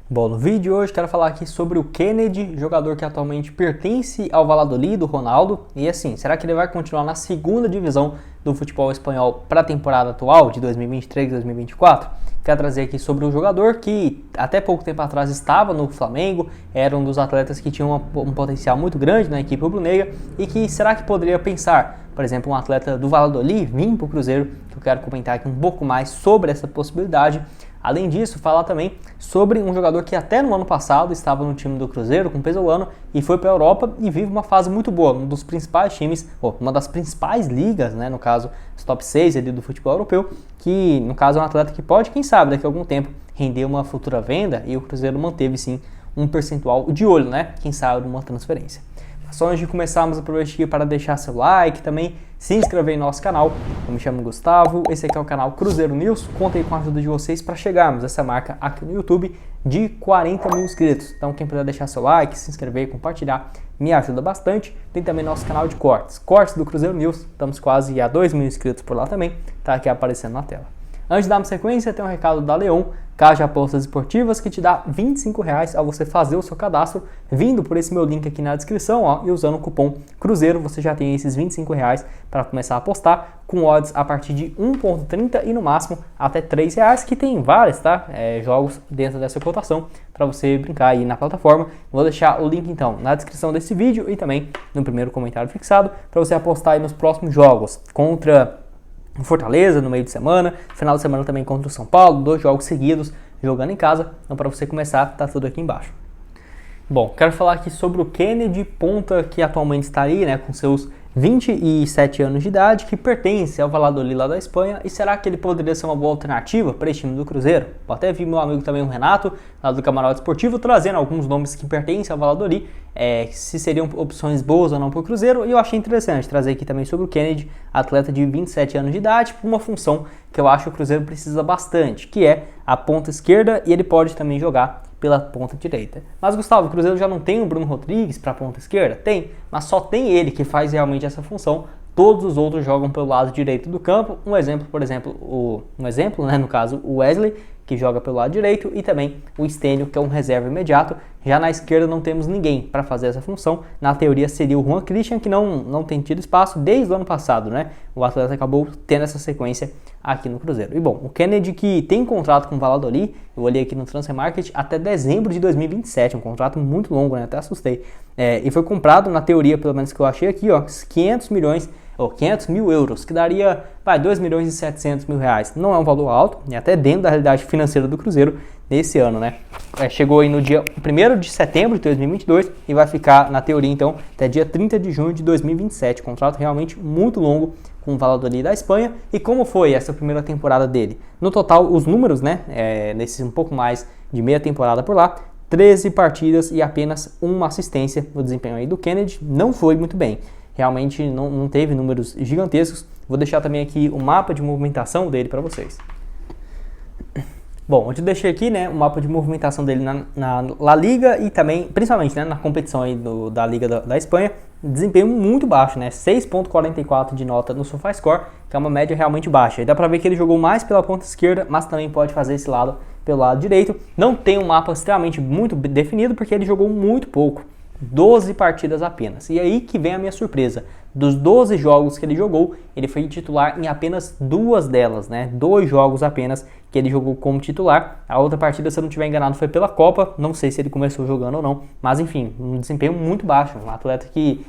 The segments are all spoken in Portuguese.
Bom, no vídeo de hoje quero falar aqui sobre o Kennedy, jogador que atualmente pertence ao Valladolid do Ronaldo. E assim, será que ele vai continuar na segunda divisão do futebol espanhol para a temporada atual de 2023-2024? Quero trazer aqui sobre um jogador que até pouco tempo atrás estava no Flamengo, era um dos atletas que tinha um potencial muito grande na equipe rubro-negra e que será que poderia pensar, por exemplo, um atleta do Valladolid vir para o Cruzeiro, que eu quero comentar aqui um pouco mais sobre essa possibilidade. Além disso, falar também sobre um jogador que até no ano passado estava no time do Cruzeiro com Pesolano e foi para a Europa e vive uma fase muito boa, um dos principais times, uma das principais ligas, né, no caso, os top 6 ali do futebol europeu, que no caso é um atleta que pode, quem sabe, daqui a algum tempo render uma futura venda e o Cruzeiro manteve sim um percentual de olho, né, quem sabe, numa transferência. Só antes de começarmos, aproveite aqui para deixar seu like, também se inscrever em nosso canal. Eu me chamo Gustavo, esse aqui é o canal Cruzeiro News. Conto aí com a ajuda de vocês para chegarmos a essa marca aqui no YouTube de 40 mil inscritos. Então quem puder deixar seu like, se inscrever e compartilhar, me ajuda bastante. Tem também nosso canal de cortes do Cruzeiro News. Estamos quase a 2 mil inscritos por lá também, tá aqui aparecendo na tela. Antes de darmos sequência, tem um recado da Leon, Caixa de Apostas Esportivas, que te dá R$25 ao você fazer o seu cadastro, vindo por esse meu link aqui na descrição, ó, e usando o cupom Cruzeiro, você já tem esses R$25 para começar a apostar, com odds a partir de 1,30 e no máximo até R$3, que tem vários, tá? Jogos dentro dessa cotação para você brincar aí na plataforma. Vou deixar o link então na descrição desse vídeo e também no primeiro comentário fixado para você apostar aí nos próximos jogos contra Fortaleza no meio de semana, final de semana também contra o São Paulo, 2 jogos seguidos jogando em casa. Então para você começar, tá tudo aqui embaixo. Bom, quero falar aqui sobre o Kennedy, ponta que atualmente está aí, né, com seus 27 anos de idade, que pertence ao Valladolid lá da Espanha. E será que ele poderia ser uma boa alternativa para esse time do Cruzeiro? Eu até vi meu amigo também, o Renato, lá do Camarote Esportivo, trazendo alguns nomes que pertencem ao Valladolid, se seriam opções boas ou não para o Cruzeiro. E eu achei interessante trazer aqui também sobre o Kennedy, atleta de 27 anos de idade, por uma função que eu acho que o Cruzeiro precisa bastante, que é a ponta esquerda, e ele pode também jogar pela ponta direita. Mas Gustavo, o Cruzeiro já não tem o Bruno Rodrigues para a ponta esquerda? Tem, mas só tem ele que faz realmente essa função. Todos os outros jogam pelo lado direito do campo. Um exemplo, no caso, o Wesley, que joga pelo lado direito, e também o Stênio, que é um reserva imediato. Já na esquerda não temos ninguém para fazer essa função. Na teoria seria o Juan Christian, que não tem tido espaço desde o ano passado, né? O atleta acabou tendo essa sequência aqui no Cruzeiro. E bom, o Kennedy, que tem contrato com o Valladolid, eu olhei aqui no Transfer Market, até dezembro de 2027, um contrato muito longo, né? Até assustei. E foi comprado, na teoria, pelo menos que eu achei aqui, ó, 500 mil euros, que daria 2 milhões e 700 mil reais. Não é um valor alto, e até dentro da realidade financeira do Cruzeiro nesse ano, né? Chegou aí no dia 1º de setembro de 2022 e vai ficar, na teoria, então, até dia 30 de junho de 2027. Contrato realmente muito longo com o Valladolid da Espanha. E como foi essa primeira temporada dele? No total, os números, né, nesses um pouco mais de meia temporada por lá, 13 partidas e apenas uma assistência. No desempenho aí do Kennedy não foi muito bem. Realmente não teve números gigantescos. Vou deixar também aqui o mapa de movimentação dele para vocês. Bom, eu te deixei aqui, né, o mapa de movimentação dele na La Liga e também, principalmente, né, na competição aí da Liga da Espanha. Desempenho muito baixo, né, 6,44 de nota no SofaScore, que é uma média realmente baixa. E dá pra ver que ele jogou mais pela ponta esquerda, mas também pode fazer esse lado pelo lado direito. Não tem um mapa extremamente muito definido, porque ele jogou muito pouco. 12 partidas apenas. E aí que vem a minha surpresa. Dos 12 jogos que ele jogou, ele foi titular em apenas 2 delas, né? 2 jogos apenas que ele jogou como titular. A outra partida, se eu não estiver enganado, foi pela Copa. Não sei se ele começou jogando ou não. Mas enfim, um desempenho muito baixo. Um atleta que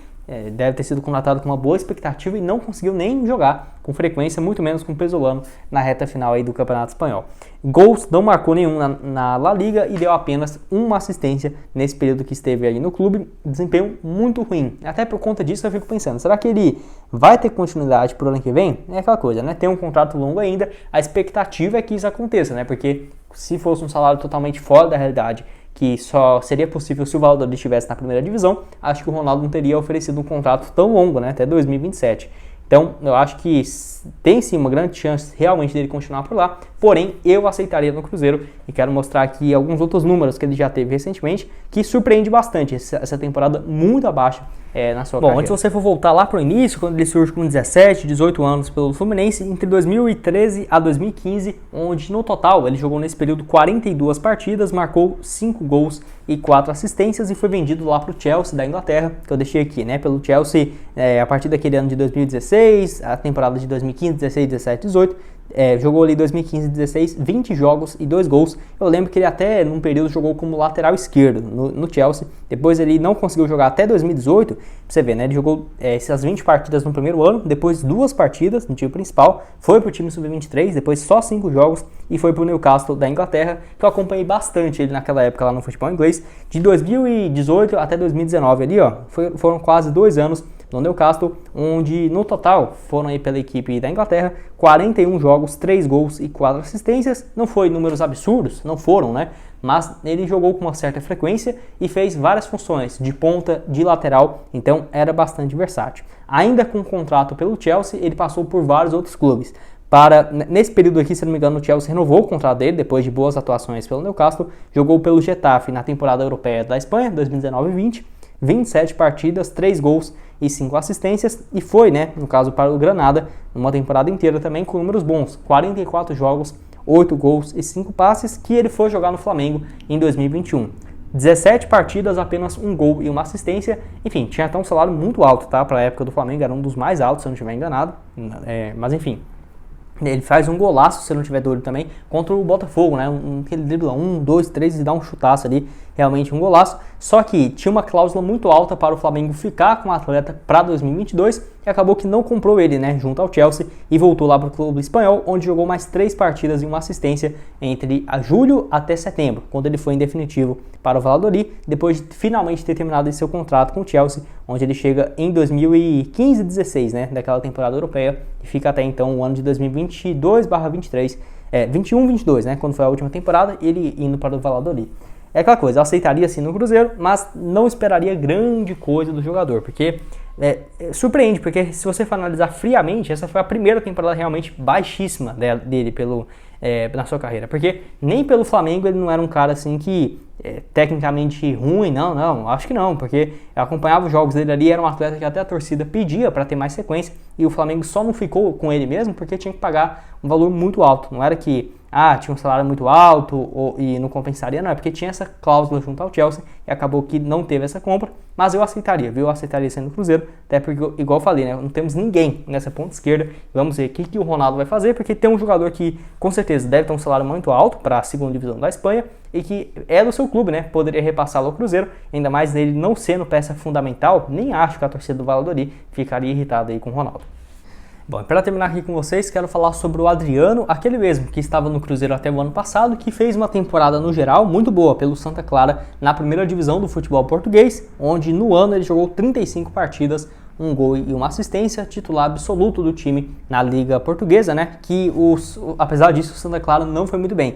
deve ter sido contratado com uma boa expectativa e não conseguiu nem jogar com frequência, muito menos com o Pesolano na reta final aí do Campeonato Espanhol. Gols não marcou nenhum na La Liga e deu apenas uma assistência nesse período que esteve aí no clube. Desempenho muito ruim. Até por conta disso eu fico pensando, será que ele vai ter continuidade pro ano que vem? É aquela coisa, né? Tem um contrato longo ainda, a expectativa é que isso aconteça, né? Porque se fosse um salário totalmente fora da realidade, que só seria possível se o Valladolid estivesse na primeira divisão, acho que o Ronaldo não teria oferecido um contrato tão longo, né, até 2027. Então, eu acho que tem sim uma grande chance realmente dele continuar por lá, porém eu aceitaria no Cruzeiro e quero mostrar aqui alguns outros números que ele já teve recentemente, que surpreende bastante essa temporada muito abaixo na sua carreira. Bom, antes você for voltar lá para o início, quando ele surge com 17, 18 anos pelo Fluminense, entre 2013 a 2015, onde no total ele jogou nesse período 42 partidas, marcou 5 gols e 4 assistências e foi vendido lá para o Chelsea da Inglaterra, que eu deixei aqui, né, pelo Chelsea a partir daquele ano de 2016, a temporada de 2015, 16, 17, 18, jogou ali 2015 16, 20 jogos e 2 gols. Eu lembro que ele até num período jogou como lateral esquerdo no Chelsea. Depois ele não conseguiu jogar até 2018. Pra você ver, né? Ele jogou essas 20 partidas no primeiro ano, depois 2 partidas no time principal, foi pro time sub-23, depois só 5 jogos e foi pro Newcastle da Inglaterra, que eu acompanhei bastante ele naquela época lá no futebol inglês, de 2018 até 2019 ali, ó. Foram quase 2 anos no Newcastle, onde no total foram aí pela equipe da Inglaterra 41 jogos, 3 gols e 4 assistências. Não foi números absurdos, não foram, né? Mas ele jogou com uma certa frequência e fez várias funções, de ponta, de lateral, então era bastante versátil. Ainda com contrato pelo Chelsea, ele passou por vários outros clubes. Nesse período aqui, se não me engano, o Chelsea renovou o contrato dele, depois de boas atuações pelo Newcastle, jogou pelo Getafe na temporada europeia da Espanha, 2019-20, 27 partidas, 3 gols e 5 assistências, e foi, né, no caso para o Granada, uma temporada inteira também com números bons, 44 jogos, 8 gols e 5 passes, que ele foi jogar no Flamengo em 2021. 17 partidas, apenas 1 gol e 1 assistência, enfim, tinha até um salário muito alto, tá, para a época do Flamengo, era um dos mais altos, se eu não estiver enganado, mas enfim. Ele faz um golaço, se eu não tiver dúvida também, contra o Botafogo, né? Ele dribla 1, 2, 3 e dá um chutaço ali, realmente um golaço. Só que tinha uma cláusula muito alta para o Flamengo ficar com o atleta para 2022 e acabou que não comprou ele, né? Junto ao Chelsea e voltou lá para o clube espanhol, onde jogou mais 3 partidas e 1 assistência entre julho até setembro, quando ele foi em definitivo para o Valladolid, depois de finalmente ter terminado seu contrato com o Chelsea, onde ele chega em 2015-16, né? Daquela temporada europeia e fica até então o ano de 2022/23, 21-22, né? Quando foi a última temporada, ele indo para o Valladolid. É aquela coisa, eu aceitaria sim no Cruzeiro, mas não esperaria grande coisa do jogador, porque surpreende, porque se você for analisar friamente, essa foi a primeira temporada realmente baixíssima dele na sua carreira, porque nem pelo Flamengo ele não era um cara assim que tecnicamente ruim, não, acho que não, porque eu acompanhava os jogos dele ali, era um atleta que até a torcida pedia para ter mais sequência, e o Flamengo só não ficou com ele mesmo porque tinha que pagar um valor muito alto, não era que tinha um salário muito alto e não compensaria, não, é porque tinha essa cláusula junto ao Chelsea e acabou que não teve essa compra, mas eu aceitaria, viu? Eu aceitaria sendo Cruzeiro, até porque, igual eu falei, né, não temos ninguém nessa ponta esquerda, vamos ver o que o Ronaldo vai fazer, porque tem um jogador que com certeza deve ter um salário muito alto para a segunda divisão da Espanha e que é do seu clube, né, poderia repassá-lo ao Cruzeiro, ainda mais ele não sendo peça fundamental, nem acho que a torcida do Valladolid ficaria irritada aí com o Ronaldo. Bom, para terminar aqui com vocês, quero falar sobre o Adriano, aquele mesmo que estava no Cruzeiro até o ano passado, que fez uma temporada no geral muito boa pelo Santa Clara na primeira divisão do futebol português, onde no ano ele jogou 35 partidas, 1 gol e 1 assistência, titular absoluto do time na Liga Portuguesa, né? Que apesar disso o Santa Clara não foi muito bem.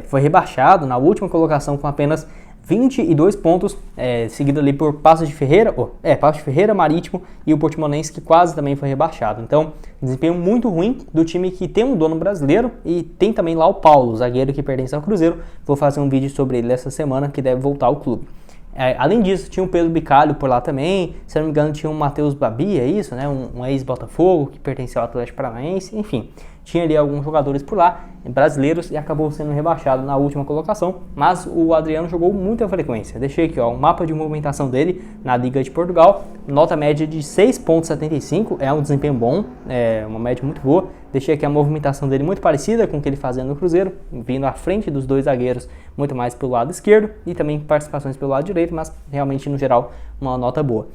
Foi rebaixado na última colocação com apenas 22 pontos, seguido ali por Paços de Ferreira, Marítimo e o Portimonense, que quase também foi rebaixado. Então, desempenho muito ruim do time que tem um dono brasileiro e tem também lá o Paulo, zagueiro que pertence ao Cruzeiro. Vou fazer um vídeo sobre ele essa semana, que deve voltar ao clube. Além disso, tinha o Pedro Bicalho por lá também, se não me engano tinha o Matheus Babi, né? Um ex-Botafogo que pertenceu ao Atlético Paranaense, enfim. Tinha ali alguns jogadores por lá, brasileiros, e acabou sendo rebaixado na última colocação, mas o Adriano jogou muita frequência. Deixei aqui, ó, um mapa de movimentação dele na Liga de Portugal, nota média de 6,75, é um desempenho bom, uma média muito boa. Deixei aqui a movimentação dele muito parecida com o que ele fazia no Cruzeiro, vindo à frente dos 2 zagueiros, muito mais pelo lado esquerdo, e também participações pelo lado direito, mas realmente, no geral, uma nota boa.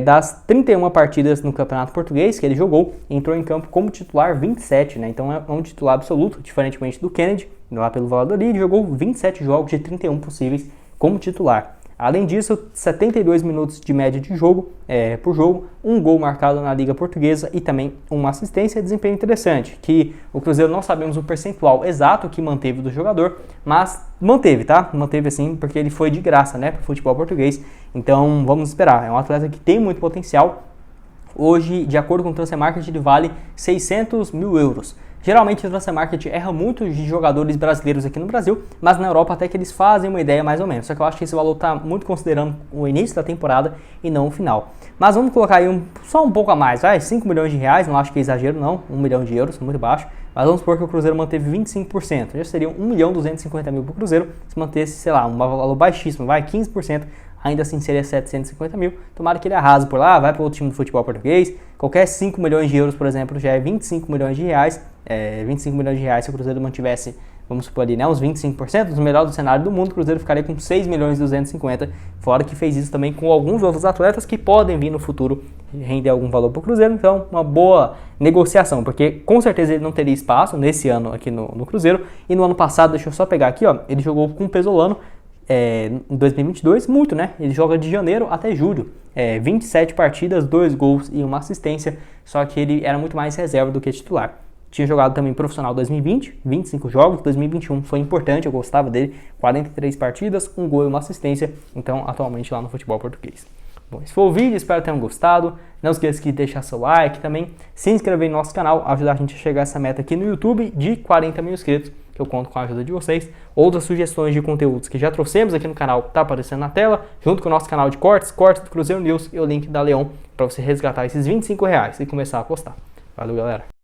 Das 31 partidas no Campeonato Português que ele jogou, entrou em campo como titular 27, né? Então é um titular absoluto, diferentemente do Kennedy, lá pelo Valladolid, jogou 27 jogos de 31 possíveis como titular. Além disso, 72 minutos de média de jogo por jogo, 1 gol marcado na Liga Portuguesa e também uma assistência. Desempenho interessante, que o Cruzeiro não sabemos o percentual exato que manteve do jogador, mas manteve, tá? Manteve assim, porque ele foi de graça, né, para o futebol português. Então vamos esperar, é um atleta que tem muito potencial. Hoje, de acordo com o Transfermarkt, ele vale 600 mil euros. Geralmente o Transfer Market erra muito de jogadores brasileiros aqui no Brasil, mas na Europa até que eles fazem uma ideia mais ou menos. Só que eu acho que esse valor está muito considerando o início da temporada e não o final. Mas vamos colocar aí só um pouco a mais, 5 milhões de reais, não acho que é exagero não, 1 milhão de euros, muito baixo. Mas vamos supor que o Cruzeiro manteve 25%, já seriam 1.250.000 para o Cruzeiro, se mantesse, sei lá, um valor baixíssimo, 15%, ainda assim seria 750 mil. Tomara que ele arrase por lá, vai para outro time do futebol português. Qualquer 5 milhões de euros, por exemplo, já é 25 milhões de reais. 25 milhões de reais se o Cruzeiro mantivesse, vamos supor ali, né, uns 25%, os melhores do cenário do mundo, o Cruzeiro ficaria com 6 milhões e 250, fora que fez isso também com alguns outros atletas que podem vir no futuro render algum valor para o Cruzeiro. Então, uma boa negociação, porque com certeza ele não teria espaço nesse ano aqui no Cruzeiro. E no ano passado, deixa eu só pegar aqui, ó, ele jogou com o Pesolano, em 2022, muito, né? Ele joga de janeiro até julho, 27 partidas, 2 gols e 1 assistência, só que ele era muito mais reserva do que titular. Tinha jogado também profissional 2020, 25 jogos, 2021 foi importante, eu gostava dele, 43 partidas, 1 gol e 1 assistência, então atualmente lá no futebol português. Bom, esse foi o vídeo, espero que tenham gostado. Não esqueça de deixar seu like, também se inscrever no nosso canal, ajudar a gente a chegar a essa meta aqui no YouTube de 40 mil inscritos, que eu conto com a ajuda de vocês. Outras sugestões de conteúdos que já trouxemos aqui no canal tá aparecendo na tela, junto com o nosso canal de cortes do Cruzeiro News e o link da Leon para você resgatar esses R$25 e começar a apostar. Valeu, galera!